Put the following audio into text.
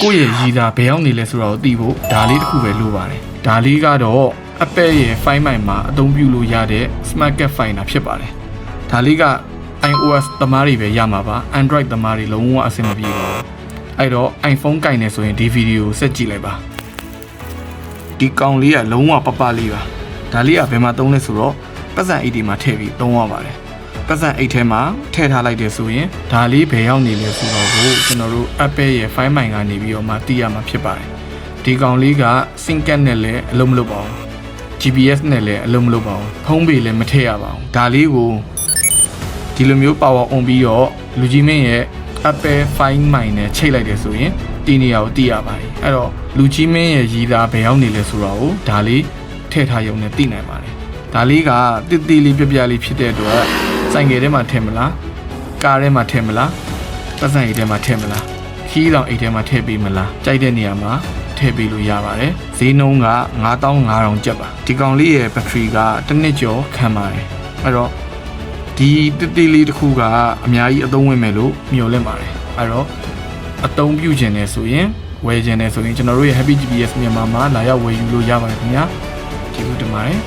ကိုယ့်ရဲ့ရည်သားဘယ်ရောက်နေလဲဆိုတော့သိဖို့ဒါလေးတစ်ခုပဲလိုပါတယ်ဒါလေးကတော့ Apple ရဲ့ Find My မှာအသုံးပြုလို့ရတဲ့ Smart Card Finder ဖြစ်ပါတယ်ဒါလေးက iOS သမားတွေပဲရမှာပါ Android သမားတွေလုံးဝအဆင်မပြေပါဘူးအဲ့တော့ iPhone ကင်နေဆိုရင်ဒီဗီဒီယိုဆက်ကြည့်လိုက်ပါဒီကောင်လေးကလုံးဝပပလေးပါဒါလေးကဘယ်မှာသုံးလဲဆိုတော့ပတ်စံအိတ်ဒီမှာထည့်ပြီးသုံးရပါတယ်ပတ်စံအိတ်ထဲမှာထည့်ထားလိုက်တယ်ဆိုရင်ဒါလေးဘယ်ရောက်နေလဲဆိုတော့ကိုကျွန်တော်တို့ Apple ရဲ့ Find My ကနေပြီးတော့မှသိရမှာဖြစ်ပါတယ်ဒီကောင်လေးက Sync Card နဲ့လည်းအလုံးမလုပ်ပါဘူး GPS နဲ့လည်းအလုံးမလုပ်ပါဘူးဖုန်းပေလည်းမထည့်ရပါဘူးဒါလေးကိုဒီလိုမျိုး power on ပြီးတော့လူကြီးမင်းရဲ့ Apple Find My နဲ့ချိတ်လိုက်တယ်ဆိုရင်ဒီနေရာကိုသိရပါတယ်အဲ့တော့လူကြီးမင်းရဲ့ရည်သားဘယ်ရောက်နေလဲဆိုတော့ဒါလေးထည့်ထားရုံနဲ့သိနိုင်ပါတယ်ဒါလေးကတိတိလေးပြပြလေးဖြစ်တဲ့အတွက်စိုင်ငယ်ထဲမှာထည့်မလားကားထဲမှာထည့်မလားပတ်စံအိတ်ထဲမှာထည့်မလားခီးဆောင်အိတ်ထဲမှာထည့်ပေးမလားကြိုက်တဲ့နေရာမှာထည့်ပေးလို့ရပါတယ်ဈေးနှုန်းက9500ကျပ်ပါဒီကောင်လေးရဲ့ဘက်ထရီကတစ်နှစ်ကျော်ခံပါတယ်အဲ့တော့ဒီတိတိလေးတစ်ခုကအများကြီးအသုံးဝင်မယ်လို့မျှော်လင့်ပါတယ်အဲ့တော့အသုံးပြုခြင်းနဲ့ဆိုရင်ဝယ်ခြင်းနဲ့ဆိုရင်ကျွန်တော်တို့ရဲ့ Happy GPS မြန်မာမှာလာရောက်ဝယ်ယူလို့ရပါတယ်ခင်ဗျာကျေးဇူးတင်ပါတယ်